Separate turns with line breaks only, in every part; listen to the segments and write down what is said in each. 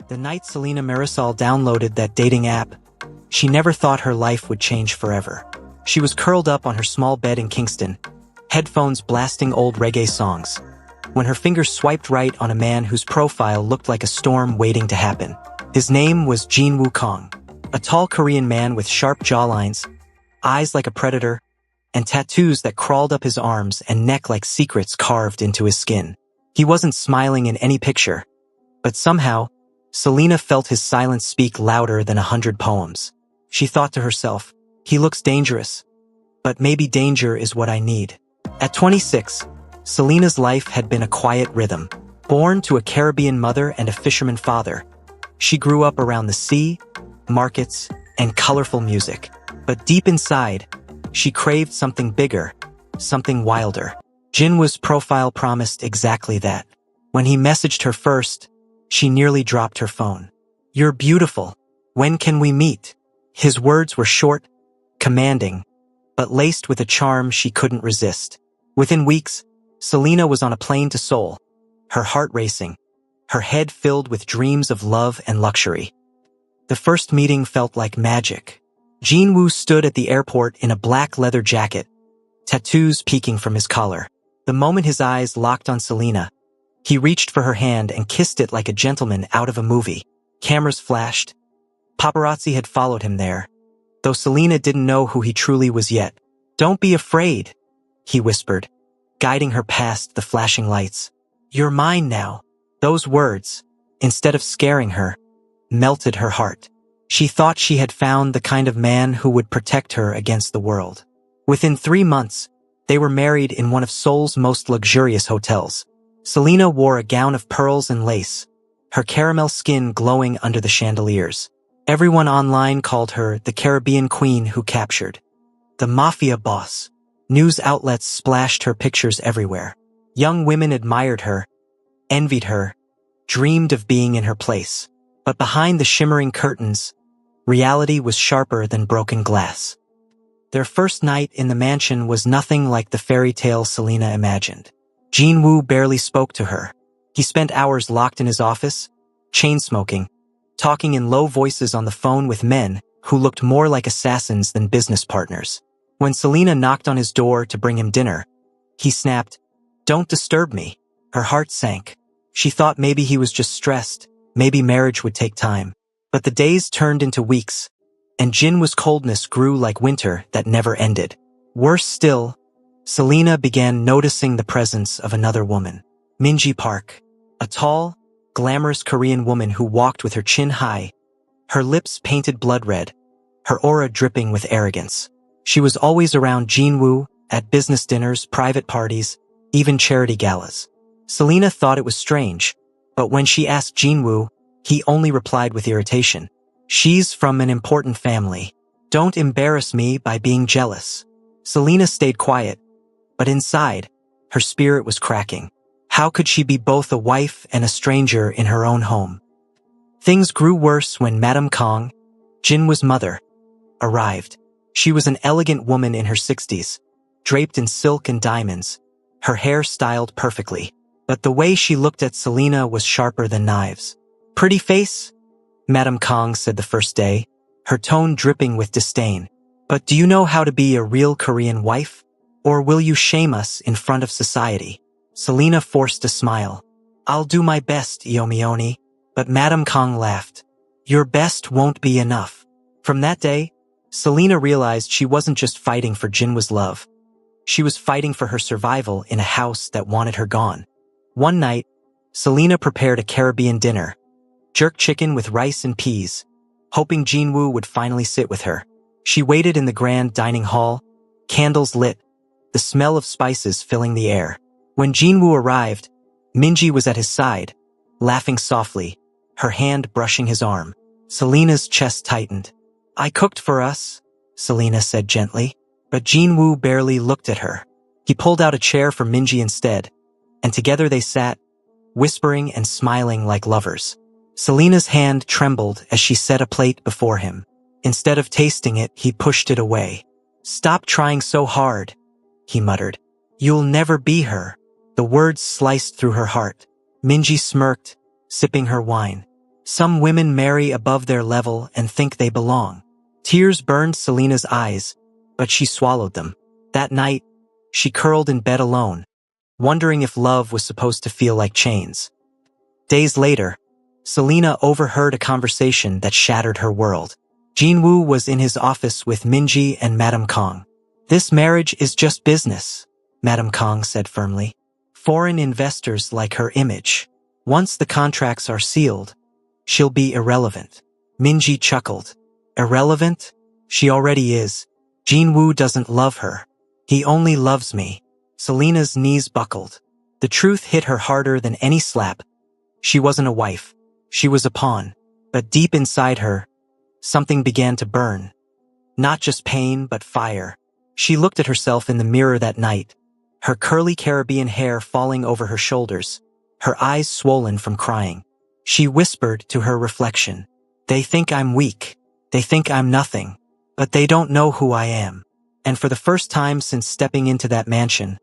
The night Selena Marisol downloaded that dating app, she never thought her life would change forever. She was curled up on her small bed in Kingston, headphones blasting old reggae songs, when her fingers swiped right on a man whose profile looked like a storm waiting to happen. His name was Jin Woo Kong, a tall Korean man with sharp jawlines, eyes like a predator, and tattoos that crawled up his arms and neck like secrets carved into his skin. He wasn't smiling in any picture, but somehow, Selena felt his silence speak louder than 100 poems. She thought to herself, he looks dangerous, but maybe danger is what I need. At 26, Selena's life had been a quiet rhythm. Born to a Caribbean mother and a fisherman father, she grew up around the sea, markets, and colorful music. But deep inside, she craved something bigger, something wilder. Jin Woo's profile promised exactly that. When he messaged her first, she nearly dropped her phone. "You're beautiful. When can we meet?" His words were short, commanding, but laced with a charm she couldn't resist. Within weeks, Selena was on a plane to Seoul, her heart racing, her head filled with dreams of love and luxury. The first meeting felt like magic. Jin Woo stood at the airport in a black leather jacket, tattoos peeking from his collar. The moment his eyes locked on Selena, he reached for her hand and kissed it like a gentleman out of a movie. Cameras flashed. Paparazzi had followed him there, though Selena didn't know who he truly was yet. "Don't be afraid," he whispered, guiding her past the flashing lights. "You're mine now." Those words, instead of scaring her, melted her heart. She thought she had found the kind of man who would protect her against the world. Within 3 months, they were married in one of Seoul's most luxurious hotels. Selena wore a gown of pearls and lace, her caramel skin glowing under the chandeliers. Everyone online called her the Caribbean queen who captured the mafia boss. News outlets splashed her pictures everywhere. Young women admired her, envied her, dreamed of being in her place. But behind the shimmering curtains, reality was sharper than broken glass. Their first night in the mansion was nothing like the fairy tale Selena imagined. Jin Woo barely spoke to her. He spent hours locked in his office, chain-smoking, talking in low voices on the phone with men who looked more like assassins than business partners. When Selena knocked on his door to bring him dinner, he snapped, "Don't disturb me." Her heart sank. She thought maybe he was just stressed, maybe marriage would take time. But the days turned into weeks, and Jin Woo's coldness grew like winter that never ended. Worse still, Selena began noticing the presence of another woman. Minji Park, a tall, glamorous Korean woman who walked with her chin high, her lips painted blood red, her aura dripping with arrogance. She was always around Jin Woo, at business dinners, private parties, even charity galas. Selena thought it was strange, but when she asked Jin Woo, he only replied with irritation. "She's from an important family. Don't embarrass me by being jealous." Selena stayed quiet, but inside, her spirit was cracking. How could she be both a wife and a stranger in her own home? Things grew worse when Madame Kong, Jin Woo's mother, arrived. She was an elegant woman in her 60s, draped in silk and diamonds, her hair styled perfectly. But the way she looked at Selena was sharper than knives. "Pretty face?" Madame Kong said the first day, her tone dripping with disdain. "But do you know how to be a real Korean wife? Or will you shame us in front of society?" Selena forced a smile. "I'll do my best, Yomioni." But Madame Kong laughed. "Your best won't be enough." From that day, Selena realized she wasn't just fighting for Jin Woo's love. She was fighting for her survival in a house that wanted her gone. One night, Selena prepared a Caribbean dinner, jerk chicken with rice and peas, hoping Jin Woo would finally sit with her. She waited in the grand dining hall, candles lit, the smell of spices filling the air. When Jin Woo arrived, Minji was at his side, laughing softly, her hand brushing his arm. Selena's chest tightened. "I cooked for us," Selena said gently, but Jin Woo barely looked at her. He pulled out a chair for Minji instead, and together they sat, whispering and smiling like lovers. Selena's hand trembled as she set a plate before him. Instead of tasting it, he pushed it away. "Stop trying so hard," he muttered. "You'll never be her." The words sliced through her heart. Minji smirked, sipping her wine. Some women marry above their level and think they belong. Tears burned Selena's eyes, but she swallowed them. That night, she curled in bed alone, wondering if love was supposed to feel like chains. Days later, Selena overheard a conversation that shattered her world. Jinwoo was in his office with Minji and Madame Kong. "This marriage is just business," Madame Kong said firmly. "Foreign investors like her image. Once the contracts are sealed, she'll be irrelevant." Minji chuckled. "Irrelevant? She already is. Jinwoo doesn't love her. He only loves me." Selena's knees buckled. The truth hit her harder than any slap. She wasn't a wife. She was a pawn. But deep inside her, something began to burn. Not just pain, but fire. She looked at herself in the mirror that night, her curly Caribbean hair falling over her shoulders, her eyes swollen from crying. She whispered to her reflection, "They think I'm weak. They think I'm nothing. But they don't know who I am." And for the first time since stepping into that mansion,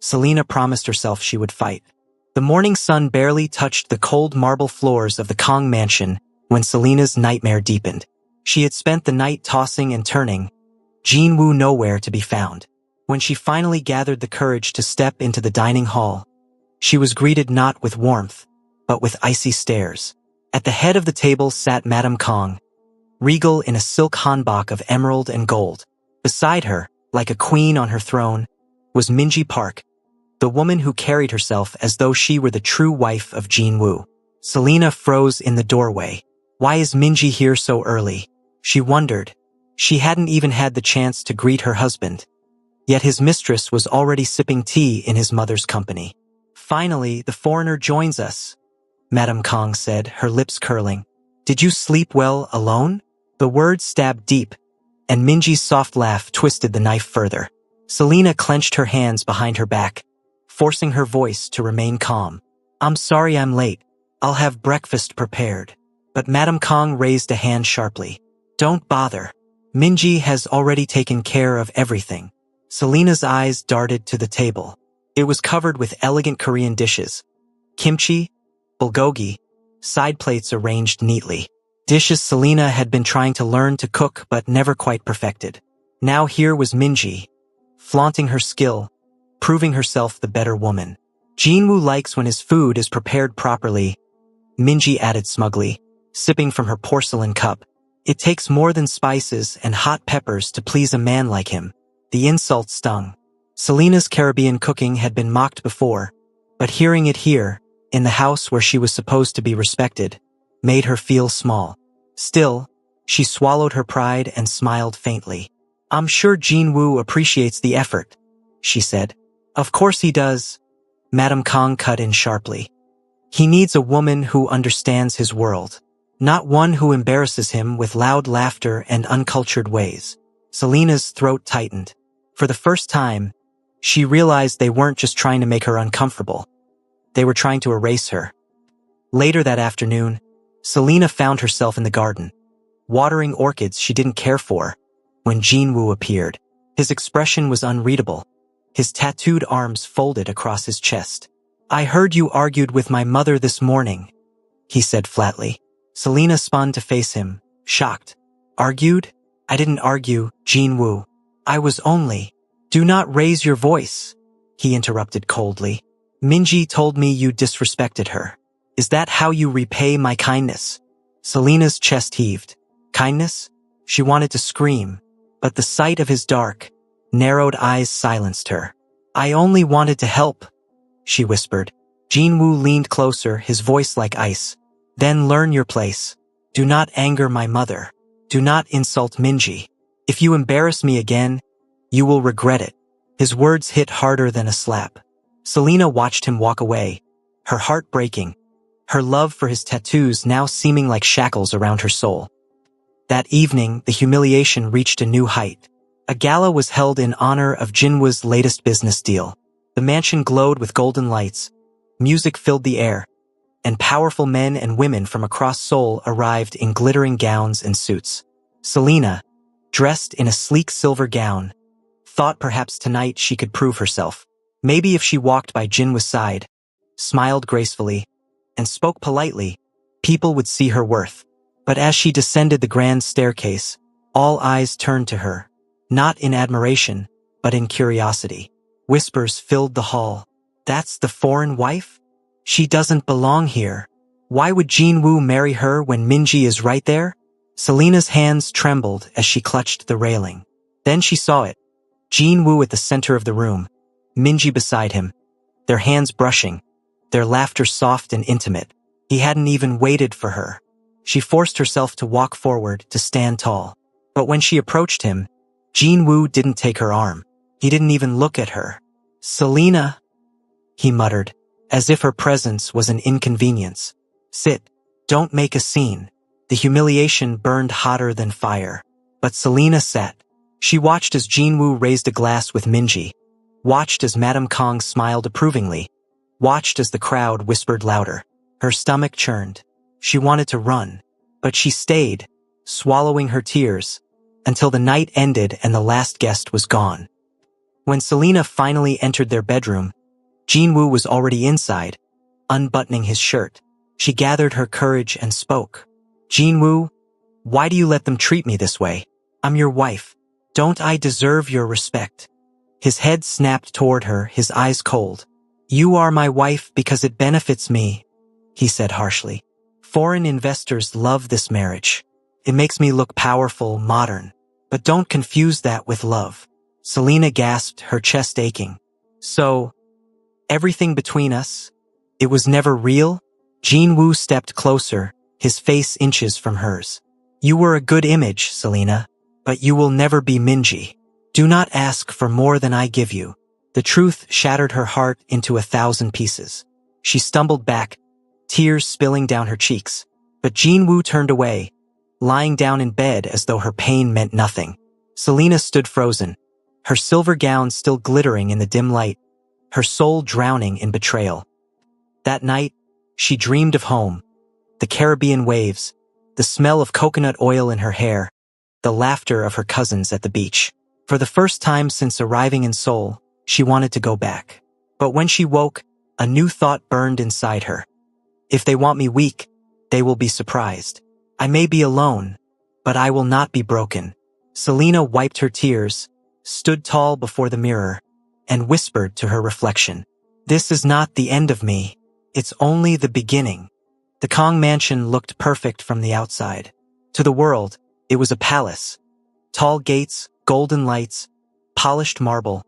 Selena promised herself she would fight. The morning sun barely touched the cold marble floors of the Kong mansion when Selena's nightmare deepened. She had spent the night tossing and turning, Jinwoo nowhere to be found. When she finally gathered the courage to step into the dining hall, she was greeted not with warmth, but with icy stares. At the head of the table sat Madame Kong, regal in a silk hanbok of emerald and gold. Beside her, like a queen on her throne, was Minji Park, the woman who carried herself as though she were the true wife of Jinwoo. Selena froze in the doorway. Why is Minji here so early? She wondered. She hadn't even had the chance to greet her husband. Yet his mistress was already sipping tea in his mother's company. "Finally, the foreigner joins us," Madame Kong said, her lips curling. "Did you sleep well alone?" The words stabbed deep, and Minji's soft laugh twisted the knife further. Selena clenched her hands behind her back, forcing her voice to remain calm. "I'm sorry I'm late. I'll have breakfast prepared." But Madame Kong raised a hand sharply. "Don't bother. Minji has already taken care of everything." Selena's eyes darted to the table. It was covered with elegant Korean dishes. Kimchi, bulgogi, side plates arranged neatly. Dishes Selena had been trying to learn to cook but never quite perfected. Now here was Minji, flaunting her skill, proving herself the better woman. "Jinwoo likes when his food is prepared properly," Minji added smugly, sipping from her porcelain cup. "It takes more than spices and hot peppers to please a man like him." The insult stung. Selena's Caribbean cooking had been mocked before, but hearing it here, in the house where she was supposed to be respected, made her feel small. Still, she swallowed her pride and smiled faintly. "I'm sure Jinwoo appreciates the effort," she said. "Of course he does," Madame Kong cut in sharply. "He needs a woman who understands his world, not one who embarrasses him with loud laughter and uncultured ways." Selena's throat tightened. For the first time, she realized they weren't just trying to make her uncomfortable. They were trying to erase her. Later that afternoon, Selena found herself in the garden, watering orchids she didn't care for, when Jinwoo appeared. His expression was unreadable, his tattooed arms folded across his chest. "I heard you argued with my mother this morning," he said flatly. Selena spun to face him, shocked. "Argued? I didn't argue, Jinwoo. I was only—" "Do not raise your voice," he interrupted coldly. "Minji told me you disrespected her. Is that how you repay my kindness?" Selena's chest heaved. Kindness? She wanted to scream, but the sight of his dark, narrowed eyes silenced her. "I only wanted to help," she whispered. Jinwoo leaned closer, his voice like ice. "Then learn your place. Do not anger my mother. Do not insult Minji. If you embarrass me again, you will regret it." His words hit harder than a slap. Selena watched him walk away, her heart breaking, her love for his tattoos now seeming like shackles around her soul. That evening, the humiliation reached a new height. A gala was held in honor of Jinwoo's latest business deal. The mansion glowed with golden lights, music filled the air, and powerful men and women from across Seoul arrived in glittering gowns and suits. Selena, dressed in a sleek silver gown, thought perhaps tonight she could prove herself. Maybe if she walked by Jinwoo's side, smiled gracefully, and spoke politely, people would see her worth. But as she descended the grand staircase, all eyes turned to her, not in admiration, but in curiosity. Whispers filled the hall. That's the foreign wife? She doesn't belong here. Why would Jinwoo marry her when Minji is right there? Selena's hands trembled as she clutched the railing. Then she saw it. Jinwoo at the center of the room, Minji beside him, their hands brushing, their laughter soft and intimate. He hadn't even waited for her. She forced herself to walk forward, to stand tall. But when she approached him, Jinwoo didn't take her arm. He didn't even look at her. "Selena," he muttered, as if her presence was an inconvenience. "Sit. Don't make a scene." The humiliation burned hotter than fire. But Selena sat. She watched as Jinwoo raised a glass with Minji, watched as Madame Kong smiled approvingly, watched as the crowd whispered louder. Her stomach churned. She wanted to run, but she stayed, swallowing her tears, until the night ended and the last guest was gone. When Selena finally entered their bedroom, Jinwoo was already inside, unbuttoning his shirt. She gathered her courage and spoke. "Jinwoo, why do you let them treat me this way? I'm your wife. Don't I deserve your respect?" His head snapped toward her, his eyes cold. "You are my wife because it benefits me," he said harshly. "Foreign investors love this marriage. It makes me look powerful, modern. But don't confuse that with love." Selena gasped, her chest aching. "So, everything between us, it was never real?" Jinwoo stepped closer, his face inches from hers. "You were a good image, Selena, but you will never be Minji. Do not ask for more than I give you." The truth shattered her heart into 1,000 pieces. She stumbled back, tears spilling down her cheeks. But Jinwoo turned away, lying down in bed as though her pain meant nothing. Selena stood frozen, her silver gown still glittering in the dim light, her soul drowning in betrayal. That night, she dreamed of home, the Caribbean waves, the smell of coconut oil in her hair, the laughter of her cousins at the beach. For the first time since arriving in Seoul, she wanted to go back. But when she woke, a new thought burned inside her. If they want me weak, they will be surprised. I may be alone, but I will not be broken. Selena wiped her tears, stood tall before the mirror, and whispered to her reflection. "This is not the end of me. It's only the beginning." The Kong mansion looked perfect from the outside. To the world, it was a palace. Tall gates, golden lights, polished marble,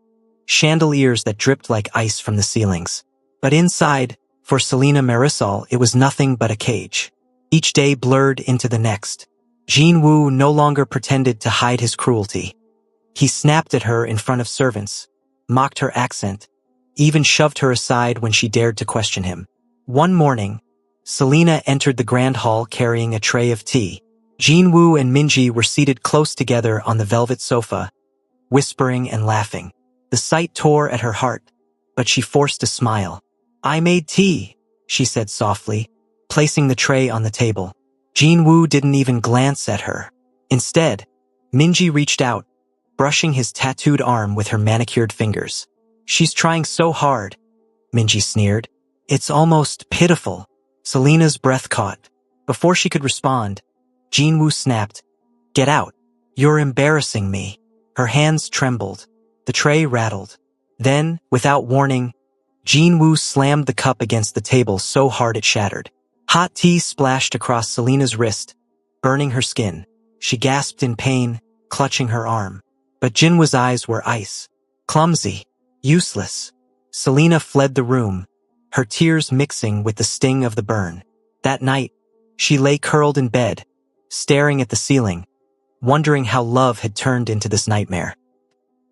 chandeliers that dripped like ice from the ceilings. But inside, for Selena Marisol, it was nothing but a cage. Each day blurred into the next. Jinwoo no longer pretended to hide his cruelty. He snapped at her in front of servants, mocked her accent, even shoved her aside when she dared to question him. One morning, Selena entered the grand hall carrying a tray of tea. Jinwoo and Minji were seated close together on the velvet sofa, whispering and laughing. The sight tore at her heart, but she forced a smile. "I made tea," she said softly, placing the tray on the table. Jinwoo didn't even glance at her. Instead, Minji reached out, brushing his tattooed arm with her manicured fingers. "She's trying so hard," Minji sneered. "It's almost pitiful." Selena's breath caught. Before she could respond, Jinwoo snapped, "Get out. You're embarrassing me." Her hands trembled. The tray rattled. Then, without warning, Jinwoo slammed the cup against the table so hard it shattered. Hot tea splashed across Selena's wrist, burning her skin. She gasped in pain, clutching her arm. But Jinwoo's eyes were ice. Clumsy. Useless. Selena fled the room, her tears mixing with the sting of the burn. That night, she lay curled in bed, staring at the ceiling, wondering how love had turned into this nightmare.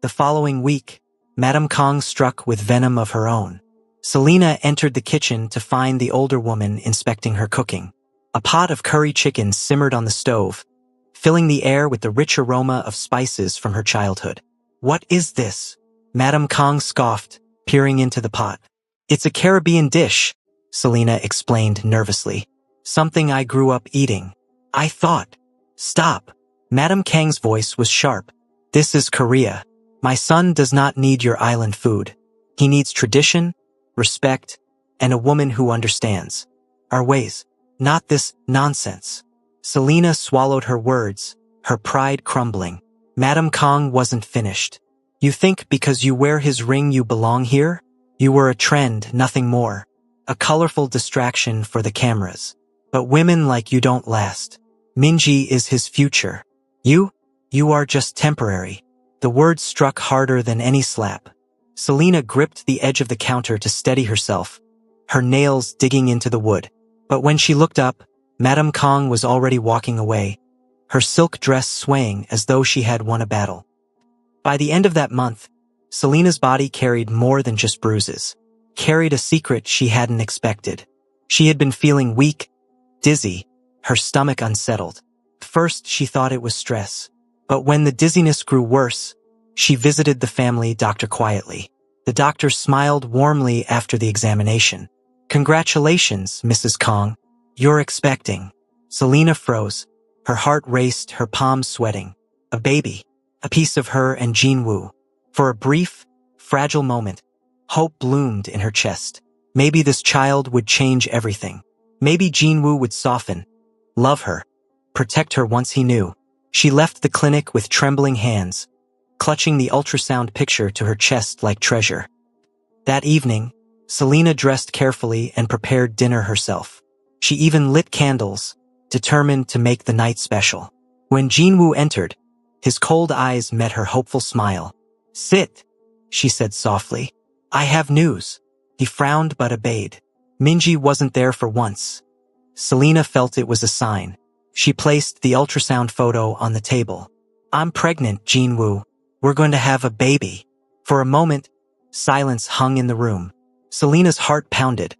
The following week, Madame Kong struck with venom of her own. Selena entered the kitchen to find the older woman inspecting her cooking. A pot of curry chicken simmered on the stove, filling the air with the rich aroma of spices from her childhood. "What is this?" Madame Kong scoffed, peering into the pot. "It's a Caribbean dish," Selena explained nervously. "Something I grew up eating." "I thought." "Stop." Madame Kang's voice was sharp. "This is Korea. My son does not need your island food. He needs tradition, respect, and a woman who understands our ways." Not this nonsense. Selina swallowed her words, her pride crumbling. Madame Kong wasn't finished. You think because you wear his ring you belong here? You were a trend, nothing more. A colorful distraction for the cameras. But women like you don't last. Minji is his future. You are just temporary. The words struck harder than any slap. Selina gripped the edge of the counter to steady herself, her nails digging into the wood. But when she looked up, Madame Kong was already walking away, her silk dress swaying as though she had won a battle. By the end of that month, Selina's body carried more than just bruises, carried a secret she hadn't expected. She had been feeling weak, dizzy, her stomach unsettled. First, she thought it was stress. But when the dizziness grew worse, she visited the family doctor quietly. The doctor smiled warmly after the examination. "Congratulations, Mrs. Kong. You're expecting." Selina froze. Her heart raced, her palms sweating. A baby. A piece of her and Jinwoo. For a brief, fragile moment, hope bloomed in her chest. Maybe this child would change everything. Maybe Jinwoo would soften, love her, protect her once he knew. She left the clinic with trembling hands, clutching the ultrasound picture to her chest like treasure. That evening, Selina dressed carefully and prepared dinner herself. She even lit candles, determined to make the night special. When Jinwoo entered, his cold eyes met her hopeful smile. "Sit," she said softly. "I have news." He frowned but obeyed. Minji wasn't there for once. Selina felt it was a sign. She placed the ultrasound photo on the table. "I'm pregnant, Jinwoo. We're going to have a baby." For a moment, silence hung in the room. Selina's heart pounded,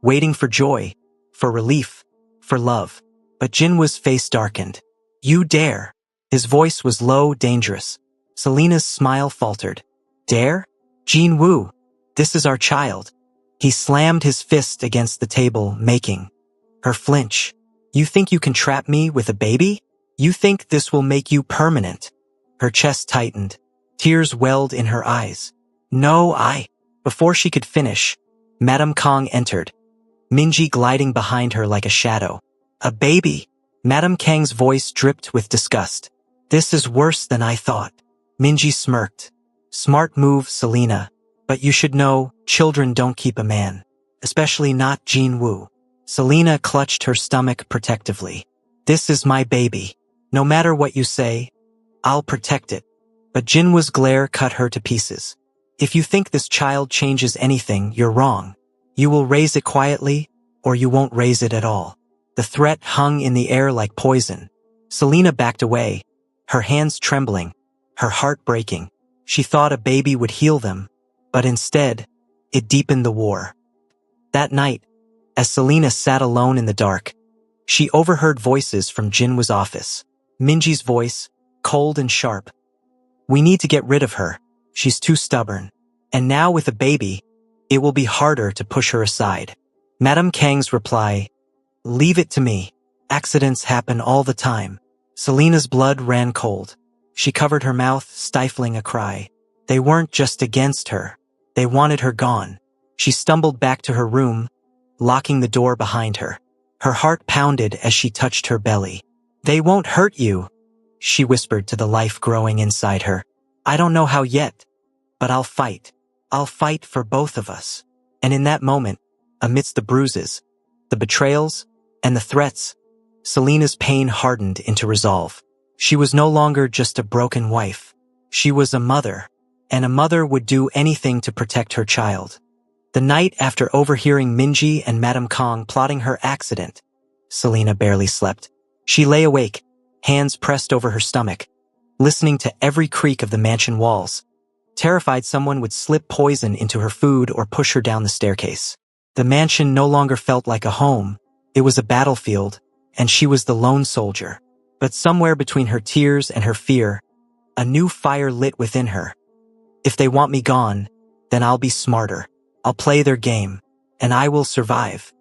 waiting for joy, for relief, for love. But Jinwoo's face darkened. "You dare." His voice was low, dangerous. Selina's smile faltered. "Dare? Jinwoo, this is our child." He slammed his fist against the table, making her flinch. "You think you can trap me with a baby? You think this will make you permanent?" Her chest tightened. Tears welled in her eyes. "No, I—" Before she could finish, Madame Kong entered, Minji gliding behind her like a shadow. "A baby?" Madame Kang's voice dripped with disgust. "This is worse than I thought." Minji smirked. "Smart move, Selina. But you should know, children don't keep a man. Especially not Jinwoo." Selina clutched her stomach protectively. "This is my baby. No matter what you say, I'll protect it." But Jinwoo's glare cut her to pieces. "If you think this child changes anything, you're wrong. You will raise it quietly, or you won't raise it at all." The threat hung in the air like poison. Selina backed away, her hands trembling, her heart breaking. She thought a baby would heal them, but instead, it deepened the war. That night, as Selina sat alone in the dark, she overheard voices from Jinwoo's office. Minji's voice, cold and sharp. "We need to get rid of her. She's too stubborn. And now with a baby, it will be harder to push her aside." Madame Kang's reply, "Leave it to me. Accidents happen all the time." Selina's blood ran cold. She covered her mouth, stifling a cry. They weren't just against her. They wanted her gone. She stumbled back to her room, locking the door behind her. Her heart pounded as she touched her belly. "They won't hurt you," she whispered to the life growing inside her. "I don't know how yet, but I'll fight. I'll fight for both of us." And in that moment, amidst the bruises, the betrayals, and the threats, Selina's pain hardened into resolve. She was no longer just a broken wife. She was a mother, and a mother would do anything to protect her child. The night after overhearing Minji and Madame Kong plotting her accident, Selina barely slept. She lay awake, hands pressed over her stomach, listening to every creak of the mansion walls, terrified someone would slip poison into her food or push her down the staircase. The mansion no longer felt like a home, it was a battlefield, and she was the lone soldier. But somewhere between her tears and her fear, a new fire lit within her. "If they want me gone, then I'll be smarter. I'll play their game, and I will survive."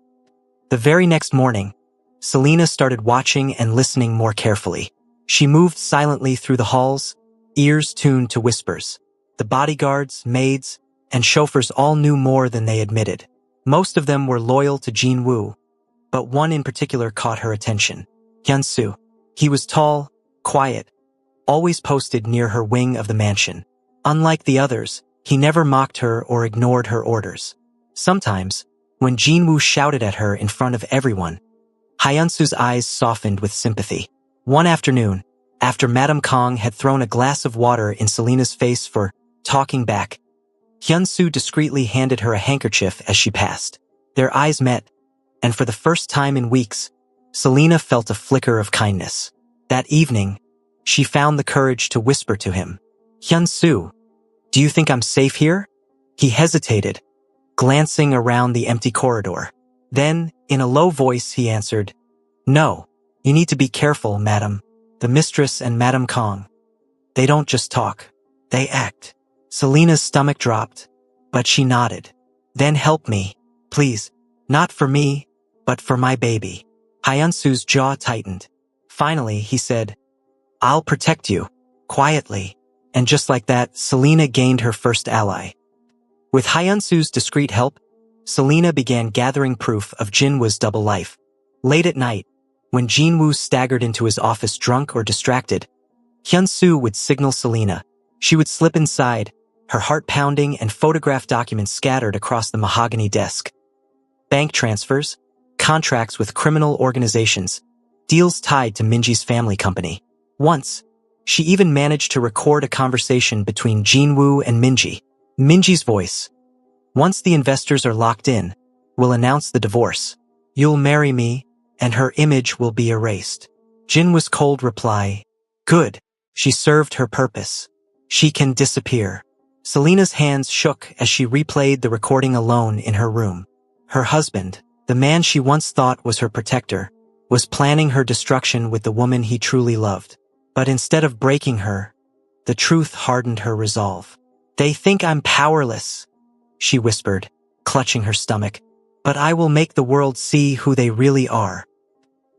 The very next morning, Selina started watching and listening more carefully. She moved silently through the halls, ears tuned to whispers. The bodyguards, maids, and chauffeurs all knew more than they admitted. Most of them were loyal to Jinwoo, but one in particular caught her attention. Hyun-soo. He was tall, quiet, always posted near her wing of the mansion. Unlike the others, he never mocked her or ignored her orders. Sometimes, when Jinwoo shouted at her in front of everyone, Hyun-soo's eyes softened with sympathy. One afternoon, after Madame Kong had thrown a glass of water in Selena's face for talking back, Hyun-soo discreetly handed her a handkerchief as she passed. Their eyes met, and for the first time in weeks, Selena felt a flicker of kindness. That evening, she found the courage to whisper to him, "Hyun-soo, do you think I'm safe here?" He hesitated, glancing around the empty corridor. Then, in a low voice, he answered, "No, you need to be careful, madam. The mistress and Madame Kong. They don't just talk, they act." Selena's stomach dropped, but she nodded. "Then help me, please. Not for me, but for my baby." Hyun-soo's jaw tightened. Finally, he said, "I'll protect you," quietly. And just like that, Selena gained her first ally. With Hyun-soo's discreet help, Selena began gathering proof of Jinwoo's double life. Late at night, when Jinwoo staggered into his office drunk or distracted, Hyun-soo would signal Selena. She would slip inside, her heart pounding and photograph documents scattered across the mahogany desk. Bank transfers, contracts with criminal organizations, deals tied to Minji's family company. Once, she even managed to record a conversation between Jinwoo and Minji. Minji's voice, "Once the investors are locked in, we'll announce the divorce. You'll marry me, and her image will be erased." Jinwoo's cold reply, "Good." She served her purpose. She can disappear. Selena's hands shook as she replayed the recording alone in her room. Her husband, the man she once thought was her protector, was planning her destruction with the woman he truly loved. But instead of breaking her, the truth hardened her resolve. "They think I'm powerless," she whispered, clutching her stomach. "But I will make the world see who they really are."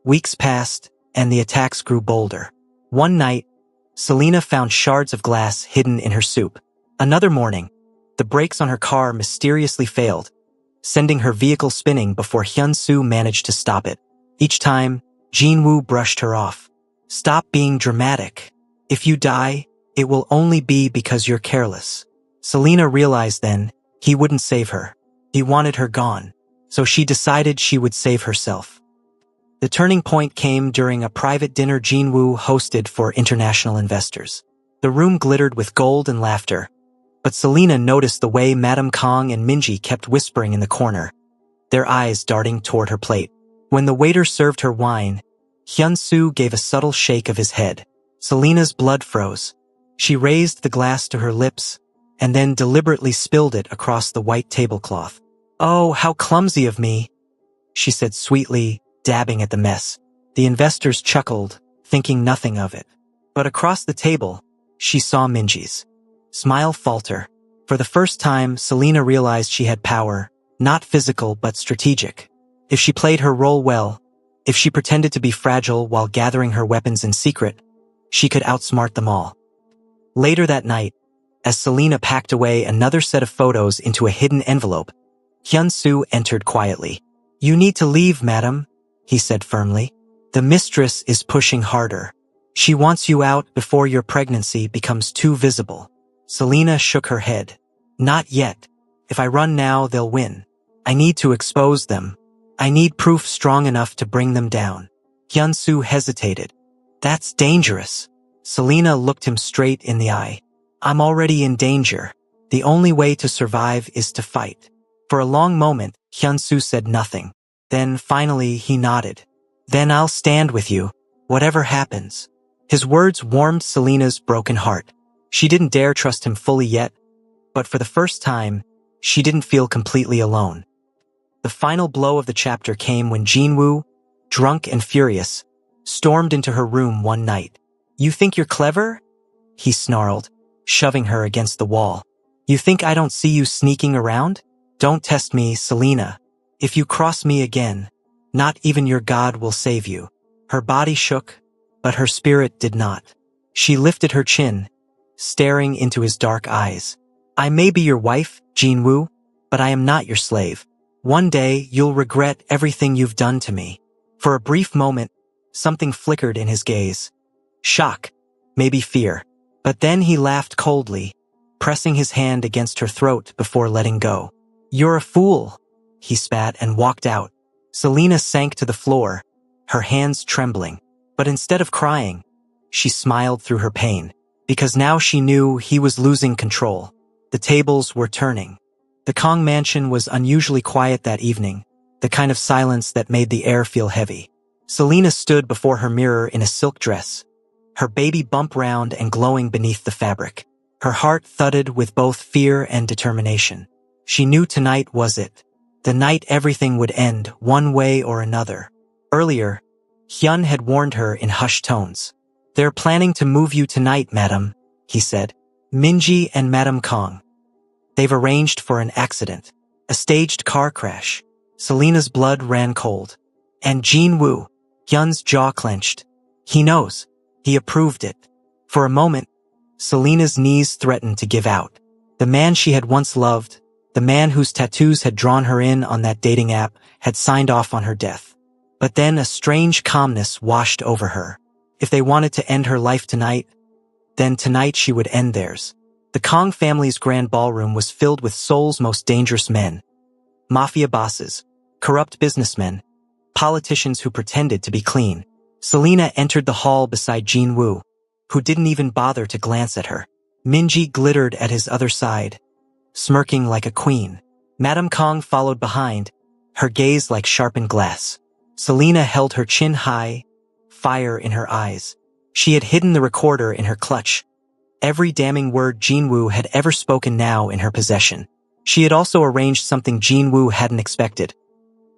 Weeks passed, and the attacks grew bolder. One night, Selena found shards of glass hidden in her soup. Another morning, the brakes on her car mysteriously failed, sending her vehicle spinning before Hyun-soo managed to stop it. Each time, Jinwoo brushed her off. "Stop being dramatic. If you die, it will only be because you're careless." Selena realized then, he wouldn't save her. He wanted her gone, so she decided she would save herself. The turning point came during a private dinner Jinwoo hosted for international investors. The room glittered with gold and laughter, but Selena noticed the way Madame Kong and Minji kept whispering in the corner, their eyes darting toward her plate. When the waiter served her wine, Hyun-soo gave a subtle shake of his head. Selena's blood froze. She raised the glass to her lips, and then deliberately spilled it across the white tablecloth. "Oh, how clumsy of me," she said sweetly, dabbing at the mess. The investors chuckled, thinking nothing of it. But across the table, she saw Minji's smile falter. For the first time, Selena realized she had power, not physical but strategic. If she played her role well, if she pretended to be fragile while gathering her weapons in secret, she could outsmart them all. Later that night, as Selena packed away another set of photos into a hidden envelope, Hyun-soo entered quietly. "You need to leave, madam," he said firmly. "The mistress is pushing harder. She wants you out before your pregnancy becomes too visible." Selena shook her head. "Not yet. If I run now, they'll win. I need to expose them. I need proof strong enough to bring them down." Hyun-soo hesitated. "That's dangerous." Selena looked him straight in the eye. "I'm already in danger. The only way to survive is to fight." For a long moment, Hyun-soo said nothing. Then finally he nodded. "Then I'll stand with you, whatever happens." His words warmed Selena's broken heart. She didn't dare trust him fully yet, but for the first time, she didn't feel completely alone. The final blow of the chapter came when Jinwoo, drunk and furious, stormed into her room one night. "You think you're clever?" he snarled, shoving her against the wall. "You think I don't see you sneaking around? Don't test me, Selena. If you cross me again, not even your god will save you." Her body shook, but her spirit did not. She lifted her chin, staring into his dark eyes. "I may be your wife, Jinwoo, but I am not your slave. One day, you'll regret everything you've done to me. For a brief moment, something flickered in his gaze. Shock, maybe fear. But then he laughed coldly, pressing his hand against her throat before letting go. You're a fool, he spat and walked out. Selena sank to the floor, her hands trembling. But instead of crying, she smiled through her pain, because now she knew he was losing control. The tables were turning. The Kong mansion was unusually quiet that evening, the kind of silence that made the air feel heavy. Selena stood before her mirror in a silk dress, her baby bump round and glowing beneath the fabric. Her heart thudded with both fear and determination. She knew tonight was it. The night everything would end, one way or another. Earlier, Hyun had warned her in hushed tones. They're planning to move you tonight, madam, he said. Minji and Madam Kong. They've arranged for an accident. A staged car crash. Selena's blood ran cold. And Jin-woo. Hyun's jaw clenched. He knows. He approved it. For a moment, Selena's knees threatened to give out. The man she had once loved, the man whose tattoos had drawn her in on that dating app, had signed off on her death. But then a strange calmness washed over her. If they wanted to end her life tonight, then tonight she would end theirs. The Kong family's grand ballroom was filled with Seoul's most dangerous men. Mafia bosses, corrupt businessmen, politicians who pretended to be clean. Selena entered the hall beside Jin-woo, who didn't even bother to glance at her. Minji glittered at his other side, smirking like a queen. Madam Kong followed behind, her gaze like sharpened glass. Selena held her chin high, fire in her eyes. She had hidden the recorder in her clutch. Every damning word Jin-woo had ever spoken now in her possession. She had also arranged something Jin-woo hadn't expected.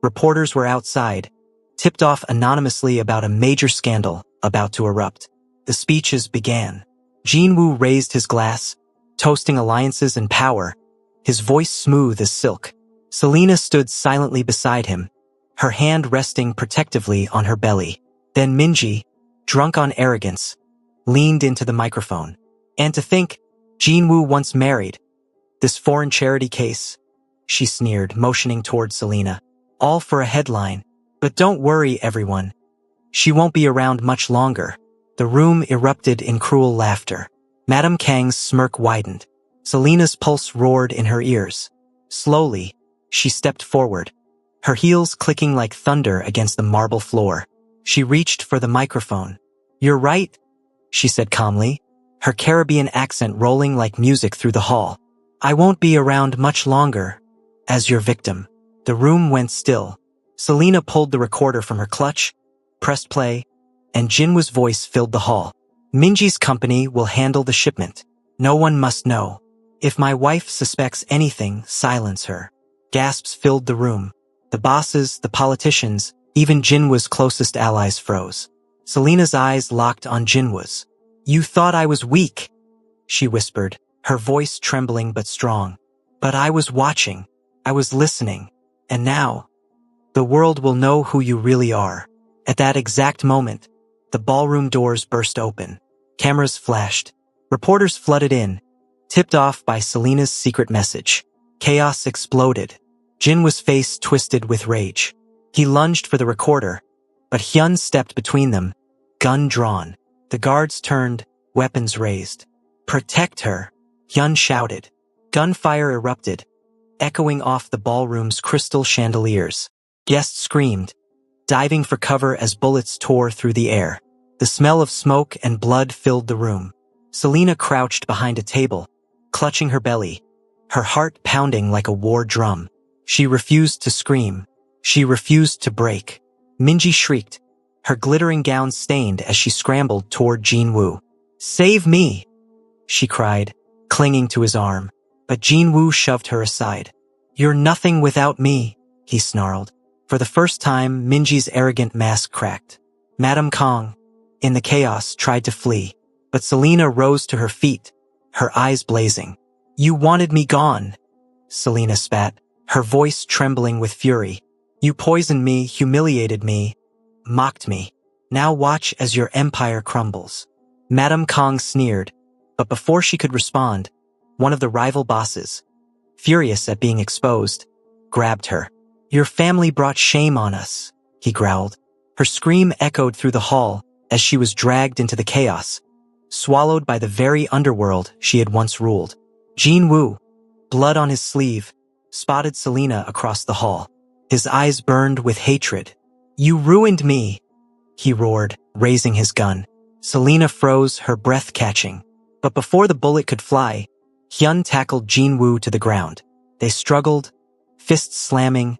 Reporters were outside, tipped off anonymously about a major scandal about to erupt. The speeches began. Jin-woo raised his glass, toasting alliances and power, his voice smooth as silk. Selena stood silently beside him, her hand resting protectively on her belly. Then Minji, drunk on arrogance, leaned into the microphone. And to think, Jin-woo once married. This foreign charity case, she sneered, motioning toward Selena. All for a headline. But don't worry, everyone. She won't be around much longer. The room erupted in cruel laughter. Madame Kang's smirk widened. Selena's pulse roared in her ears. Slowly, she stepped forward, her heels clicking like thunder against the marble floor. She reached for the microphone. You're right, she said calmly, her Caribbean accent rolling like music through the hall. I won't be around much longer, as your victim. The room went still. Selena pulled the recorder from her clutch, pressed play, and Jinwoo's voice filled the hall. Minji's company will handle the shipment. No one must know. If my wife suspects anything, silence her. Gasps filled the room. The bosses, the politicians, even Jinwoo's closest allies froze. Selena's eyes locked on Jinwoo's. You thought I was weak, she whispered, her voice trembling but strong. But I was watching. I was listening. And now, the world will know who you really are. At that exact moment, the ballroom doors burst open. Cameras flashed. Reporters flooded in, tipped off by Selena's secret message. Chaos exploded. Jinwoo's face twisted with rage. He lunged for the recorder, but Hyun stepped between them, gun drawn. The guards turned, weapons raised. Protect her, Hyun shouted. Gunfire erupted, echoing off the ballroom's crystal chandeliers. Guests screamed, diving for cover as bullets tore through the air. The smell of smoke and blood filled the room. Selena crouched behind a table, clutching her belly, her heart pounding like a war drum. She refused to scream. She refused to break. Minji shrieked, her glittering gown stained as she scrambled toward Jin-woo. Save me, she cried, clinging to his arm. But Jin-woo shoved her aside. You're nothing without me, he snarled. For the first time, Minji's arrogant mask cracked. Madame Kong, in the chaos, tried to flee. But Selena rose to her feet, her eyes blazing. You wanted me gone, Selena spat, her voice trembling with fury. You poisoned me, humiliated me, mocked me. Now watch as your empire crumbles. Madame Kong sneered, but before she could respond, one of the rival bosses, furious at being exposed, grabbed her. Your family brought shame on us, he growled. Her scream echoed through the hall as she was dragged into the chaos, swallowed by the very underworld she had once ruled. Jin Woo, blood on his sleeve, spotted Selena across the hall. His eyes burned with hatred. You ruined me, he roared, raising his gun. Selena froze, her breath catching. But before the bullet could fly, Hyun tackled Jin Woo to the ground. They struggled, fists slamming,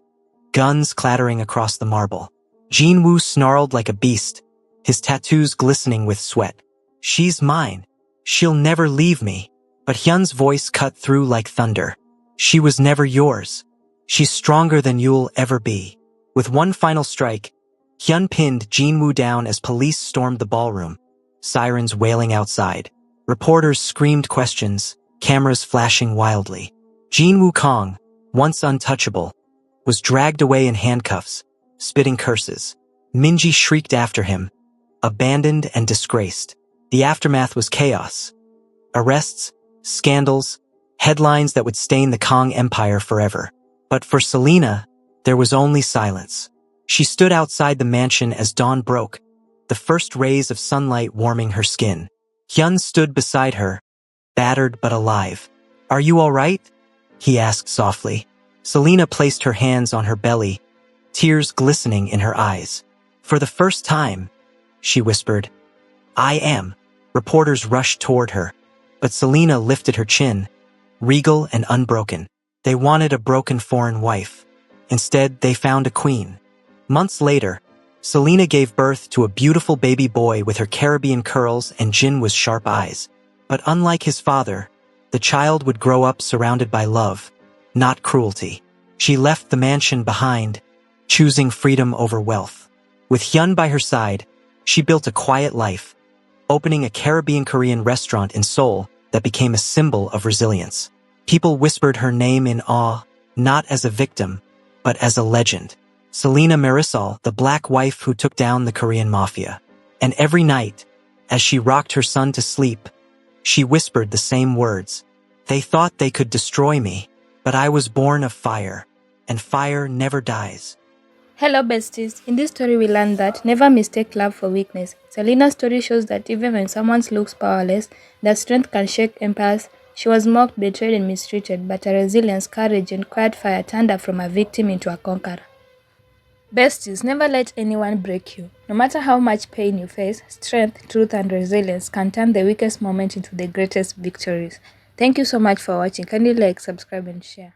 guns clattering across the marble. Jin Woo snarled like a beast, his tattoos glistening with sweat. She's mine. She'll never leave me. But Hyun's voice cut through like thunder. She was never yours. She's stronger than you'll ever be. With one final strike, Hyun pinned Jin Woo down as police stormed the ballroom, sirens wailing outside. Reporters screamed questions, cameras flashing wildly. Jin Woo Kong, once untouchable, was dragged away in handcuffs, spitting curses. Minji shrieked after him, abandoned and disgraced. The aftermath was chaos. Arrests, scandals, headlines that would stain the Kong Empire forever. But for Selena, there was only silence. She stood outside the mansion as dawn broke, the first rays of sunlight warming her skin. Hyun stood beside her, battered but alive. Are you all right? He asked softly. Selena placed her hands on her belly, tears glistening in her eyes. For the first time, she whispered, I am. Reporters rushed toward her, but Selena lifted her chin, regal and unbroken. They wanted a broken foreign wife. Instead, they found a queen. Months later, Selena gave birth to a beautiful baby boy with her Caribbean curls and Jinwoo's sharp eyes. But unlike his father, the child would grow up surrounded by love, not cruelty. She left the mansion behind, choosing freedom over wealth. With Hyun by her side, she built a quiet life, opening a Caribbean Korean restaurant in Seoul that became a symbol of resilience. People whispered her name in awe, not as a victim, but as a legend. Selena Marisol, the black wife who took down the Korean mafia. And every night, as she rocked her son to sleep, she whispered the same words. They thought they could destroy me, but I was born of fire, and fire never dies.
Hello besties, in this story we learned that never mistake love for weakness. Selena's story shows that even when someone looks powerless, their strength can shake empires. She was mocked, betrayed and mistreated, but her resilience, courage and quiet fire turned her from a victim into a conqueror. Besties, never let anyone break you. No matter how much pain you face, strength, truth and resilience can turn the weakest moment into the greatest victories. Thank you so much for watching. Kindly like, subscribe and share.